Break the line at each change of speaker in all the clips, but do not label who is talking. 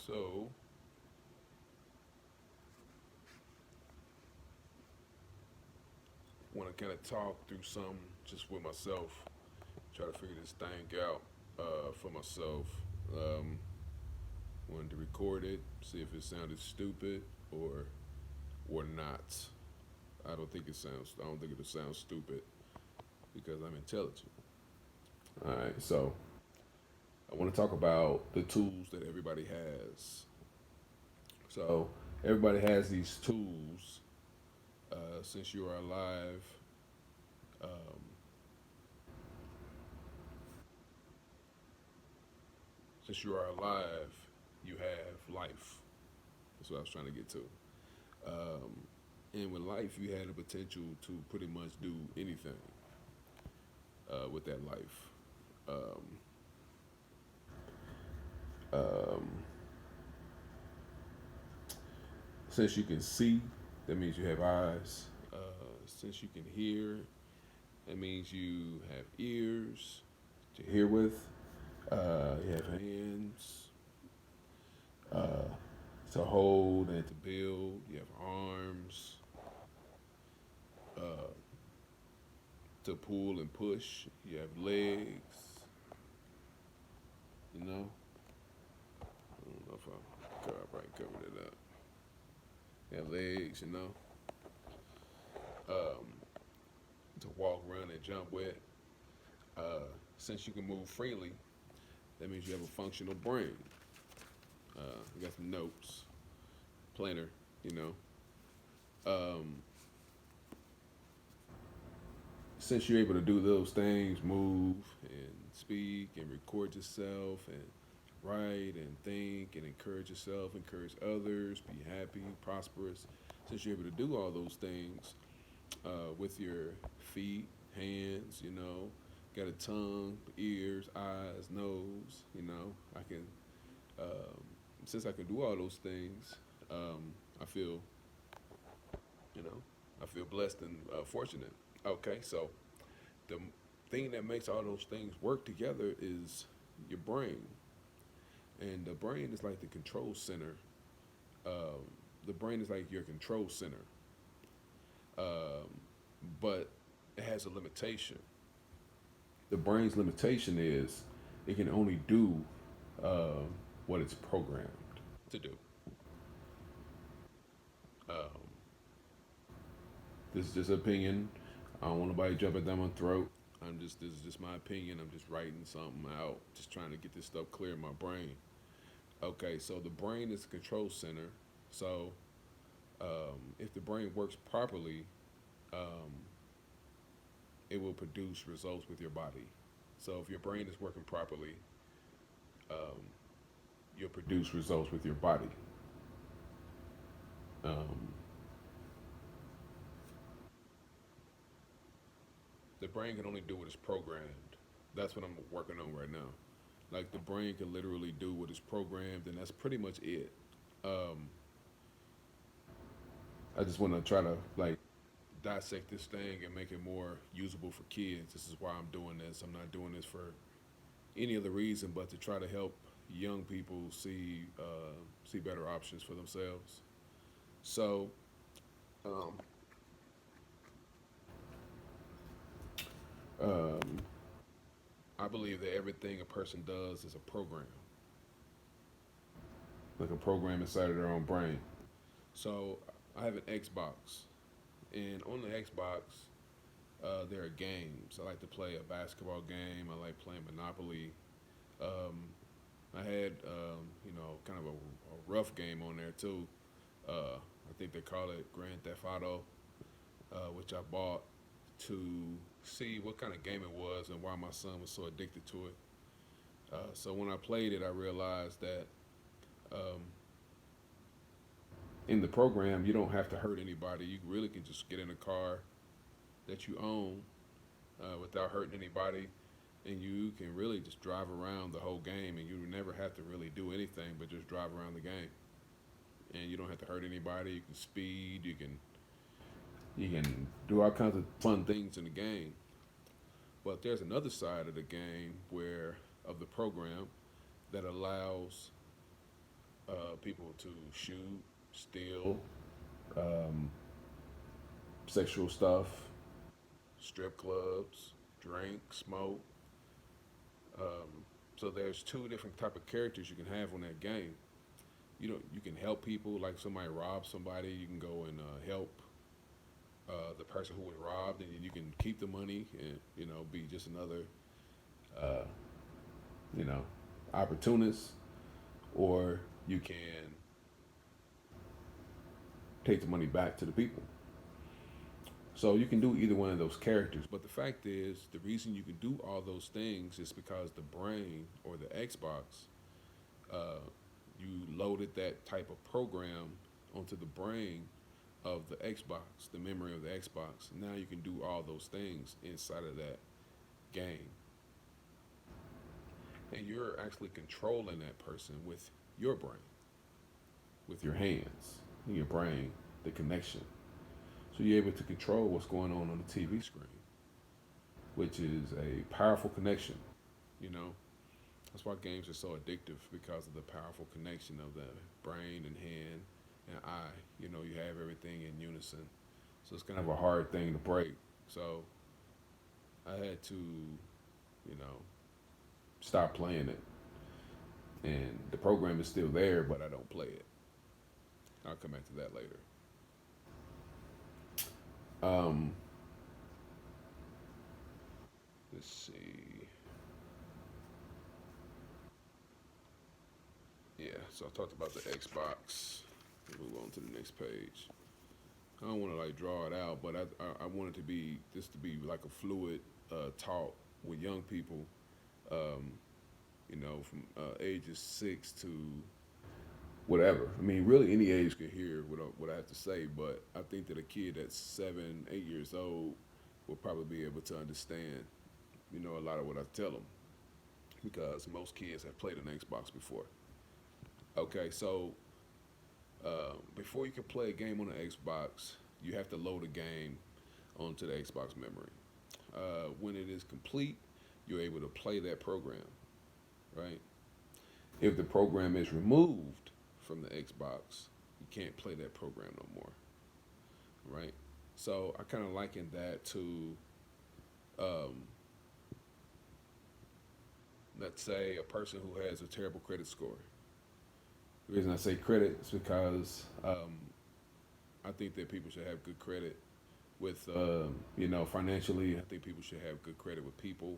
So, want to kind of talk through some just with myself, try to figure this thing out for myself. Um, Wanted to record it, see if it sounded stupid or not. I don't think it sounds. I don't think it'll sound stupid because I'm intelligent. All right, so I want to talk about the tools that everybody has. So everybody has these tools since you are alive. Um, since you are alive, you have life. That's what I was trying to get to. Um, and with life, you had the potential to pretty much do anything with that life. Um, um, since you can see, that means you have eyes. Since you can hear, that means you have ears to hear with. You have hands uh, to hold and to build. You have arms uh, to pull and push. You have legs. You know, I don't know if I probably covered it up. You have legs. You know, um, to walk, run, and jump with. Since you can move freely, that means you have a functional brain. You got some notes, planner. You know, um, since you're able to do those things, move and speak and record yourself and write and think and encourage yourself, encourage others, be happy, prosperous. Since you're able to do all those things with your feet, hands, you know, got a tongue, ears, eyes, nose, you know, I can, um, since I can do all those things, I feel, you know, I feel blessed and fortunate. Okay, so the thing that makes all those things work together is your brain, and the brain is like the control center. Um, the brain is like your control center, um, but it has a limitation. The brain's limitation is it can only do uh, what it's programmed to do. Um, this is just opinion. I don't want nobody jumping down my throat. This is just my opinion. I'm just writing something out, just trying to get this stuff clear in my brain. Okay, so the brain is the control center. So if the brain works properly, um, it will produce results with your body. So if your brain is working properly, um, you'll produce results with your body. Um, the brain can only do what it's programmed. That's what I'm working on right now. Like the brain can literally do what it's programmed, and that's pretty much it. Um, I just want to try to like dissect this thing and make it more usable for kids. This is why I'm doing this. I'm not doing this for any other reason but to try to help young people see better options for themselves. So um, um, I believe that everything a person does is a program, like a program inside of their own brain. So I have an Xbox, and on the Xbox, there are games. I like to play a basketball game. I like playing Monopoly. Um, I had, kind of a rough game on there too. I think they call it Grand Theft Auto, which I bought to see what kind of game it was and why my son was so addicted to it. So when I played it, I realized that um, in the program, you don't have to hurt anybody. You really can just get in a car that you own without hurting anybody, and you can really just drive around the whole game, and you never have to really do anything but just drive around the game. And you don't have to hurt anybody. You can speed. You can do all kinds of fun things in the game. But there's another side of the game where of the program that allows people to shoot, steal, um, sexual stuff, strip clubs, drink, smoke. So there's two different type of characters you can have on that game. You can help people, like somebody robs somebody, you can go and help the person who was robbed, and you can keep the money and be just another uh, you know opportunist, or you can take the money back to the people. So you can do either one of those characters. But the fact is, the reason you can do all those things is because the brain or the Xbox, uh, you loaded that type of program onto the brain of the Xbox, the memory of the Xbox. Now you can do all those things inside of that game. And you're actually controlling that person with your brain, with your hands, and your brain, the connection. So you're able to control what's going on the TV screen, which is a powerful connection. You know, that's why games are so addictive, because of the powerful connection of the brain and hand and eye. You have everything in unison. So it's kind of a hard thing to break. So I had to, you know, stop playing it. And the program is still there, but I don't play it. I'll come back to that later. Um, let's see. Yeah, so I talked about the Xbox. Move on to the next page. I don't want to like draw it out, but I want it to be this to be like a fluid talk with young people. Um, from ages 6 to whatever. I mean, really, any age could hear what I have to say, but I think that a kid that's 7, 8 years old will probably be able to understand, a lot of what I tell them, because most kids have played an Xbox before. Okay, so before you can play a game on the Xbox, you have to load a game onto the Xbox memory. When it is complete, you're able to play that program, right? If the program is removed from the Xbox, you can't play that program no more, right? So I kind of liken that to, um, let's say, a person who has a terrible credit score. The reason I say credit is because I think that people should have good credit with, financially. I think people should have good credit with people.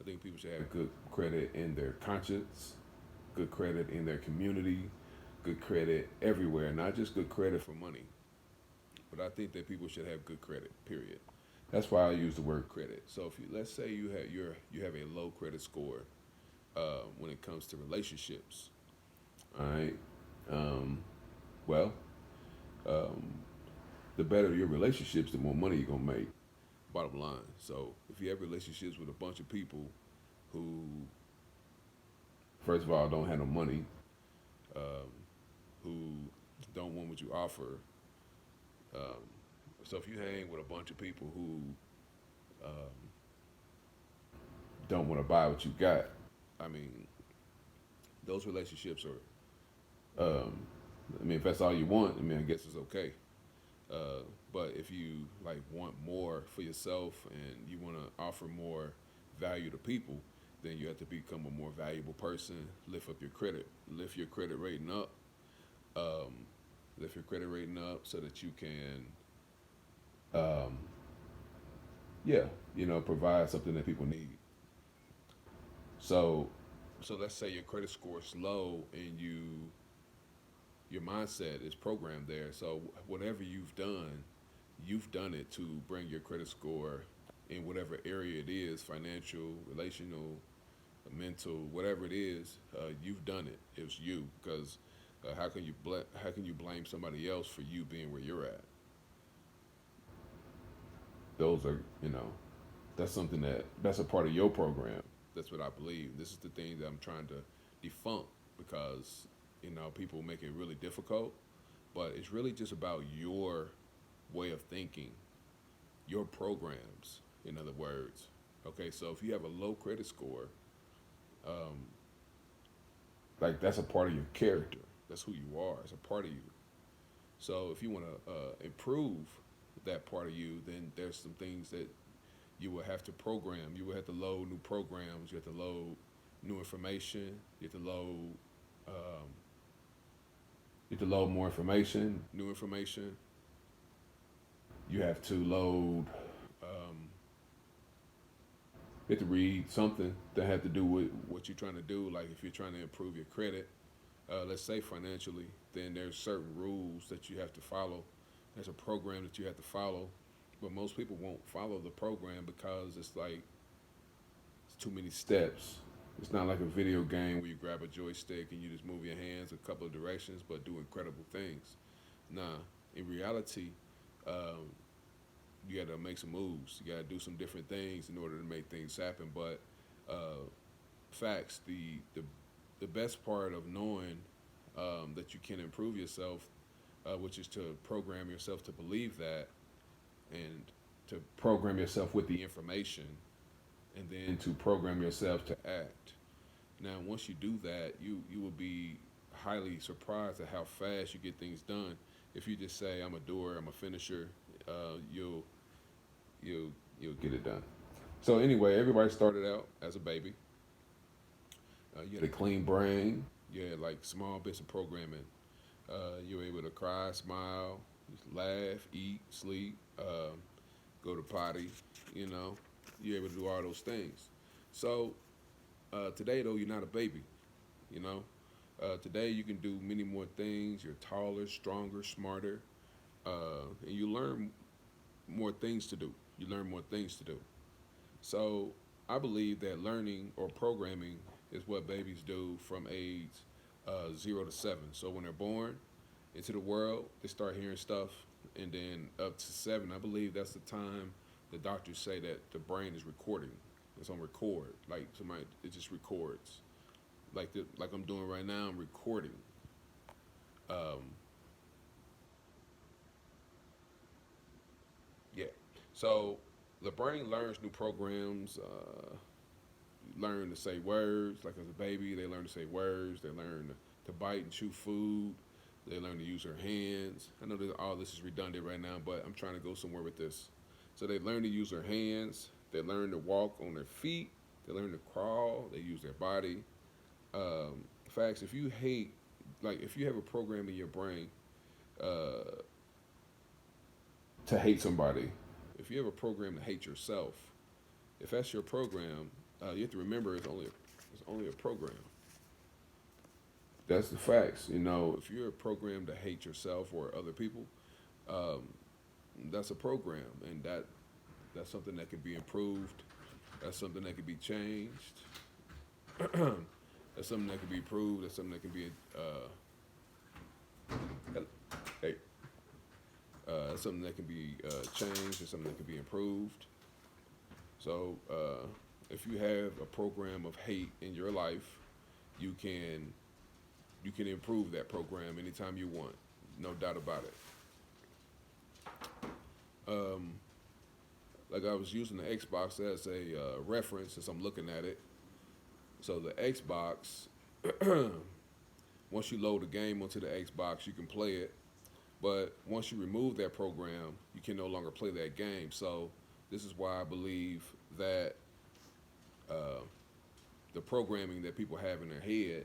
I think people should have good credit in their conscience, good credit in their community, good credit everywhere, not just good credit for money. But I think that people should have good credit. Period. That's why I use the word credit. So if you let's say you have a low credit score when it comes to relationships, all right. Um, well, um, the better your relationships, the more money you're gonna make. Bottom line. So if you have relationships with a bunch of people who, first of all, don't have no money, um, who don't want what you offer. Um, so if you hang with a bunch of people who um, don't want to buy what you got, I mean, those relationships are. If that's all you want, I guess it's okay. Uh, but if you like want more for yourself and you want to offer more value to people, then you have to become a more valuable person. Lift your credit rating up, um, lift your credit rating up so that you can, um, yeah, provide something that people need. So, so let's say your credit score is low and your mindset is programmed there. So whatever you've done it to bring your credit score in whatever area it is, financial, relational, mental, whatever it is, you've done it. It's you, because how can you blame somebody else for you being where you're at? Those are that's something that's a part of your program. That's what I believe. This is the thing that I'm trying to defunk, because people make it really difficult, but it's really just about your way of thinking, your programs, in other words. Okay, so if you have a low credit score, um, like that's a part of your character. That's who you are. It's a part of you. So if you want to improve that part of you, then there's some things that you will have to program. You will have to load new programs. You have to load new information. You have to load. Um, you have to load more information, new information. You have to load. You have to read something that have to do with what you're trying to do. Like if you're trying to improve your credit, let's say financially, then there's certain rules that you have to follow. There's a program that you have to follow, but most people won't follow the program because it's like it's too many steps. It's not like a video game where you grab a joystick and you just move your hands a couple of directions, but do incredible things. Nah, in reality, um, you got to make some moves. You got to do some different things in order to make things happen. But uh, facts, the best part of knowing that you can improve yourself, which is to program yourself to believe that, and to program yourself with the information, and then to program yourself to act. Now, once you do that, you will be highly surprised at how fast you get things done. If you just say, "I'm a doer, I'm a finisher," you'll you'll get it done. So anyway, everybody started out as a baby. You had a clean brain. You had like small bits of programming. You were able to cry, smile, laugh, eat, sleep, go to potty. You know, you're able to do all those things. So today, though, you're not a baby. You know, today you can do many more things. You're taller, stronger, smarter, and you learn more things to do. You learn more things to do. So I believe that learning or programming is what babies do from age 0 to 7. So when they're born into the world, they start hearing stuff, and then up to 7, I believe that's the time the doctors say that the brain is recording. It's on record, like somebody it just records, like I'm doing right now. I'm recording. Um, yeah. So the brain learns new programs. Learn to say words. Like as a baby, they learn to say words. They learn to bite and chew food. They learn to use their hands. I know that all this is redundant right now, but I'm trying to go somewhere with this. So they learn to use their hands. They learn to walk on their feet. They learn to crawl. They use their body. Facts. If you hate, like if you have a program in your brain uh, to hate somebody, if you have a program to hate yourself, if that's your program, you have to remember it's only a program. That's the facts. You know, if you're programmed to hate yourself or other people, um, that's a program, and that's something that can be improved. That's something that can be changed. That's something that can be improved. That's something that can be hey, that's something that can be changed. It's something that can be improved. So if you have a program of hate in your life, you can you can improve that program anytime you want, no doubt about it. Um, like I was using the Xbox as a reference as I'm looking at it. So the Xbox, once you load the game onto the Xbox, you can play it. But once you remove that program, you can no longer play that game. So this is why I believe that uh, the programming that people have in their head,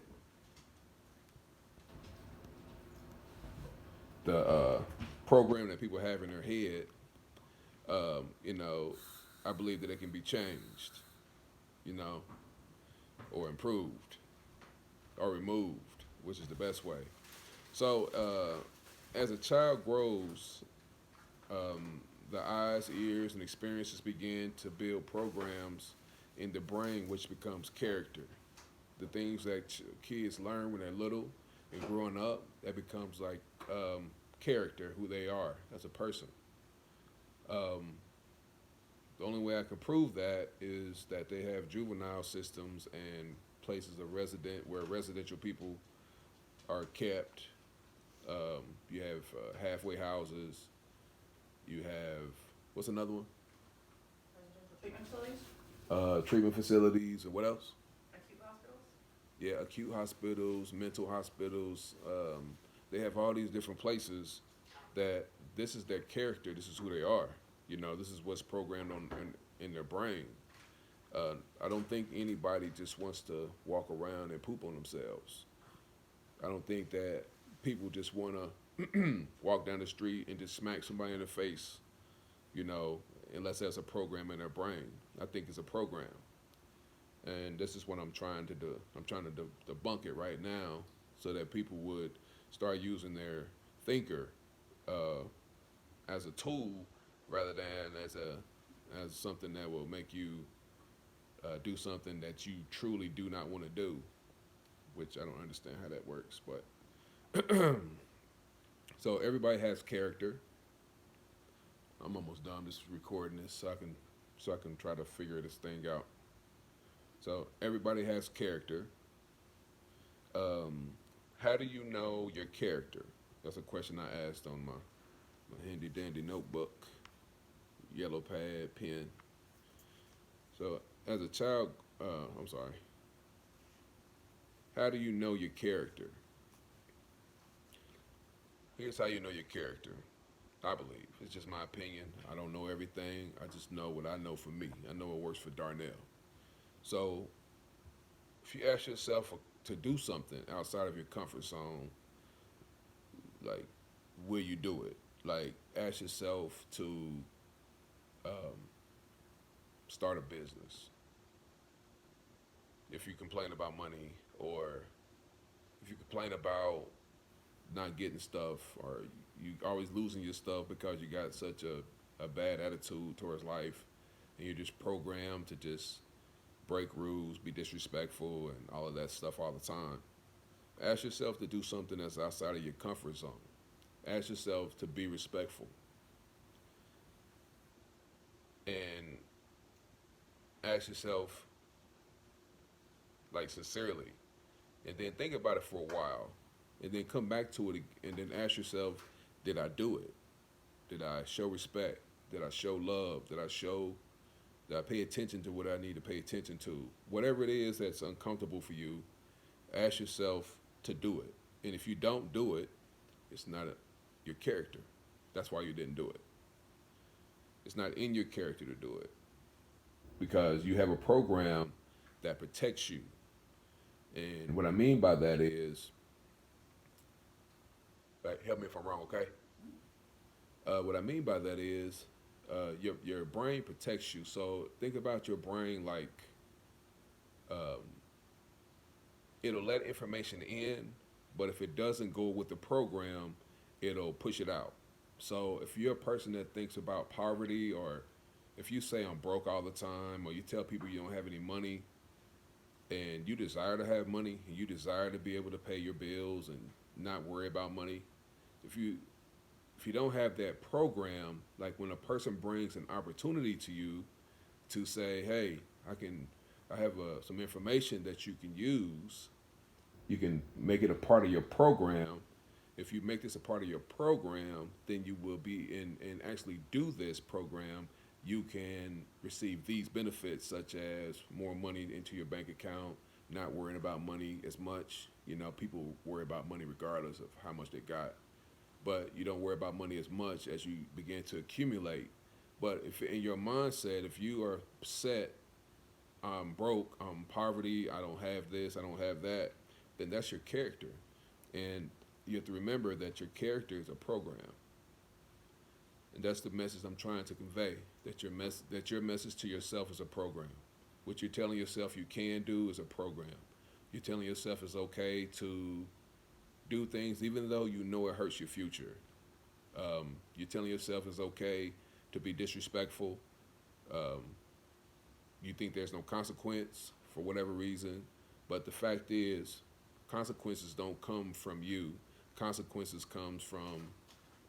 the program that people have in their head, you know, I believe that it can be changed, you know, or improved or removed, which is the best way. So as a child grows, the eyes, ears, and experiences begin to build programs in the brain, which becomes character. The things that kids learn when they're little and growing up, that becomes like character, who they are as a person. Um, the only way I can prove that is that they have juvenile systems and places of resident where residential people are kept. You have halfway houses. You have what's another one?
Residential treatment facilities,
Treatment facilities, and what else?
acute hospitals.
Yeah, acute hospitals, mental hospitals. They have all these different places that this is their character. This is who they are. You know, this is what's programmed in their brain. I don't think anybody just wants to walk around and poop on themselves. I don't think that people just want to walk down the street and just smack somebody in the face, you know, unless there's a program in their brain. I think it's a program. And this is what I'm trying to do. I'm trying to debunk it right now so that people would start using their thinker uh, as a tool rather than as something that will make you do something that you truly do not want to do, which I don't understand how that works. But so everybody has character. I'm almost done just recording this so I can try to figure this thing out. So everybody has character. Um, how do you know your character? That's a question I asked on my handy dandy notebook, yellow pad, pen. So as a child, I'm sorry. How do you know your character? Here's how you know your character. I believe it's just my opinion. I don't know everything. I just know what I know for me. I know what works for Darnell. So if you ask yourself to do something outside of your comfort zone, like, will you do it? Like, ask yourself to um, start a business. If you complain about money, or if you complain about not getting stuff, or you always losing your stuff because you got such a bad attitude towards life, and you're just programmed to just break rules, be disrespectful, and all of that stuff all the time. Ask yourself to do something that's outside of your comfort zone. Ask yourself to be respectful and ask yourself, like, sincerely, and then think about it for a while, and then come back to it, and then ask yourself, did I do it? Did I show respect? Did I show love? Did I pay attention to what I need to pay attention to? Whatever it is that's uncomfortable for you, ask yourself to do it. And if you don't do it, it's not your character. That's why you didn't do it. It's not in your character to do it because you have a program that protects you. And what I mean by that is, like, help me if I'm wrong, okay? What I mean by that is, your brain protects you. So think about your brain like, um, it'll let information in, but if it doesn't go with the program, it'll push it out. So if you're a person that thinks about poverty, or if you say I'm broke all the time, or you tell people you don't have any money, and you desire to have money, and you desire to be able to pay your bills and not worry about money, if you don't have that program, like when a person brings an opportunity to you to say, hey, I have some information that you can use, you can make it a part of your program. If you make this a part of your program, then you will be in and actually do this program. You can receive these benefits, such as more money into your bank account, not worrying about money as much. You know, people worry about money regardless of how much they got, but you don't worry about money as much as you begin to accumulate. But if in your mindset, if you are set, I'm broke, I'm poverty, I don't have this, I don't have that, then that's your character. And you have to remember that your character is a program. And that's the message I'm trying to convey. That your message to yourself is a program. What you're telling yourself you can do is a program. You're telling yourself it's okay to do things even though you know it hurts your future. You're telling yourself it's okay to be disrespectful. Um, you think there's no consequence for whatever reason, but the fact is, consequences don't come from you. Consequences comes from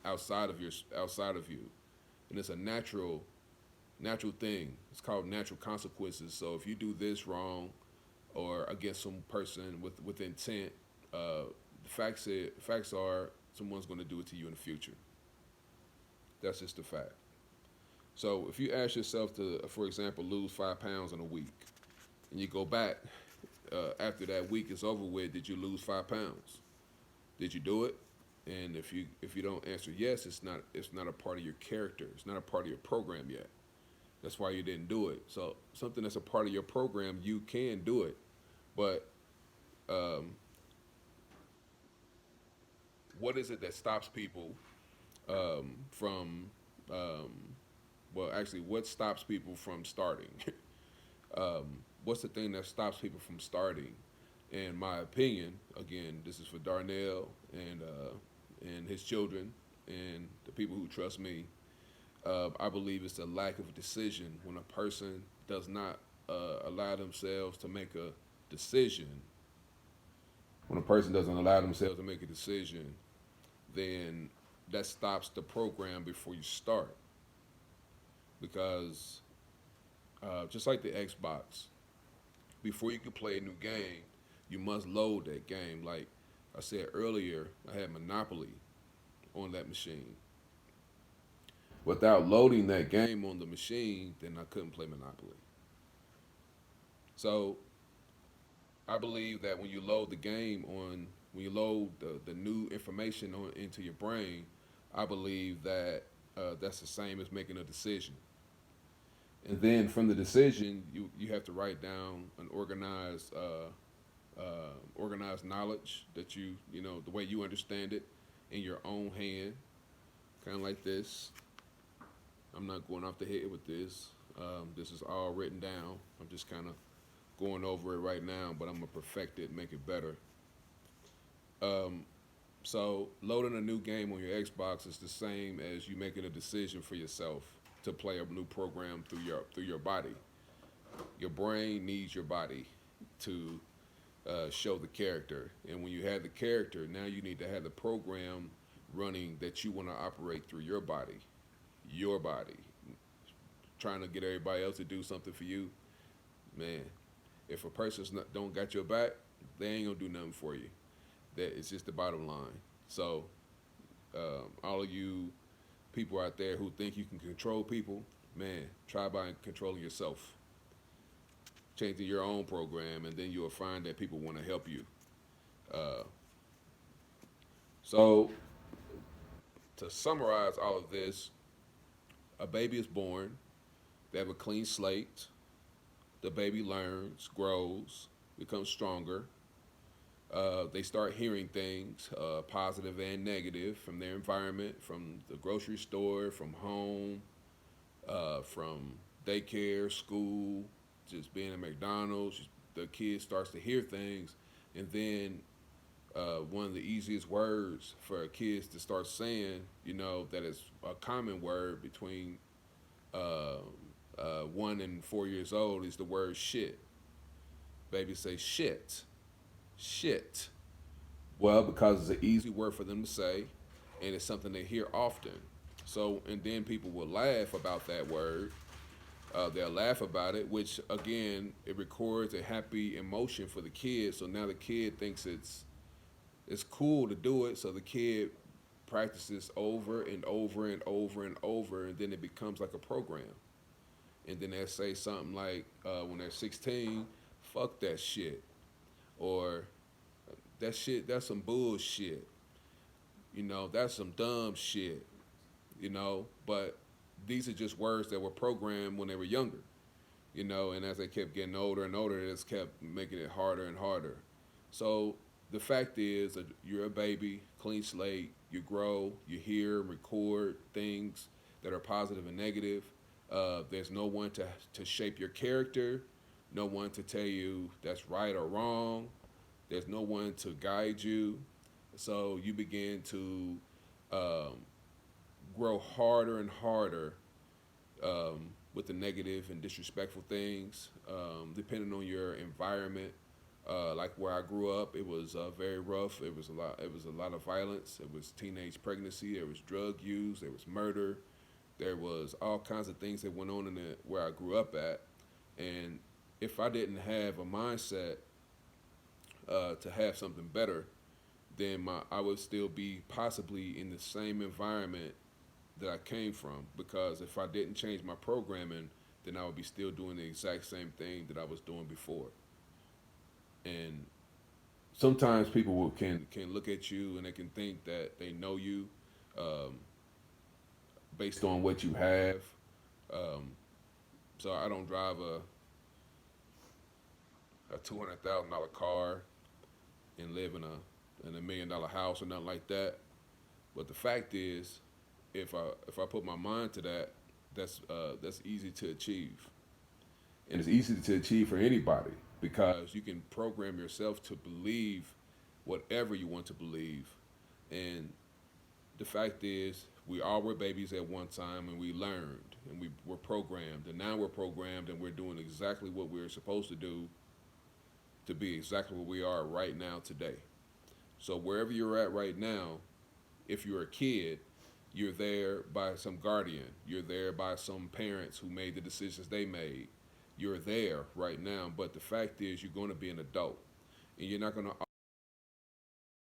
outside of you, and it's a natural thing. It's called natural consequences. So if you do this wrong or against some person with intent, facts are someone's going to do it to you in the future. That's just a fact. So if you ask yourself to, for example, lose 5 pounds in a week, and you go back after that week is over with, did you lose 5 pounds? Did you do it? And if you don't answer yes, it's not a part of your character. It's not a part of your program yet. That's why you didn't do it. So something that's a part of your program, you can do it. But um, what is it that stops people from well, actually, what stops people from starting? What's the thing that stops people from starting? In my opinion, again, this is for Darnell and his children and the people who trust me. I believe it's a lack of decision when a person does not allow themselves to make a decision. When a person doesn't allow themselves to make a decision, then that stops the program before you start. Because just like the Xbox, before you can play a new game, you must load that game. Like I said earlier, I had Monopoly on that machine. Without loading that game on the machine, then I couldn't play Monopoly. So I believe that when you load the new information on into your brain, I believe that that's the same as making a decision. And then from the decision, you have to write down an organized knowledge that the way you understand it in your own hand, kind of like this. I'm not going off the head with this. This is all written down. I'm just kind of going over it right now, but I'm gonna perfect it, make it better. Um, so loading a new game on your Xbox is the same as you making a decision for yourself to play a new program through your body. Your brain needs your body to show the character, and when you have the character, now you need to have the program running that you want to operate through your body. Your body. Trying to get everybody else to do something for you, man. If a person's not don't got your back, they ain't gonna do nothing for you. That it's just the bottom line. So all of you people out there who think you can control people, man, try by controlling yourself. Changing your own program, and then you'll find that people want to help you. Uh, so to summarize all of this, a baby is born. They have a clean slate. The baby learns, grows, becomes stronger. They start hearing things, positive and negative, from their environment, from the grocery store, from home, from daycare, school, just being at McDonald's. The kid starts to hear things, and then one of the easiest words for kids to start saying, that is a common word between 1 and 4 years old, is the word shit. Babies say shit, shit. Well, because it's an easy word for them to say, and it's something they hear often. So, and then people will laugh about that word. They'll laugh about it, which again, it records a happy emotion for the kid. So now the kid thinks it's cool to do it. So the kid practices over and over and over and over, and then it becomes like a program. And then they'll say something like, when they're 16, fuck that shit. Or that shit, that's some bullshit. That's some dumb shit. But these are just words that were programmed when they were younger. And as they kept getting older and older, it just kept making it harder and harder. So the fact is that you're a baby, clean slate, you grow, you hear, record things that are positive and negative. There's no one to shape your character, no one to tell you that's right or wrong. There's no one to guide you. So you begin to um, grow harder and harder with the negative and disrespectful things, depending on your environment. Like where I grew up, it was very rough. It was a lot. It was a lot of violence. It was teenage pregnancy. There was drug use. There was murder. There was all kinds of things that went on where I grew up at. And if I didn't have a mindset to have something better, then I would still be possibly in the same environment that I came from. Because if I didn't change my programming, then I would be still doing the exact same thing that I was doing before. And sometimes people can look at you and they can think that they know you, um, based on what you have. Um, so I don't drive a $200,000 car and live in a $1 million house or nothing like that. But the fact is, if I put my mind to that, that's easy to achieve, and it's easy to achieve for anybody because you can program yourself to believe whatever you want to believe. And the fact is, we all were babies at one time, and we learned, and we were programmed, and now we're programmed, and we're doing exactly what we're supposed to do to be exactly where we are right now today. So wherever you're at right now, if you're a kid, you're there by some guardian. You're there by some parents who made the decisions they made. You're there right now, but the fact is, you're going to be an adult, and you're not going to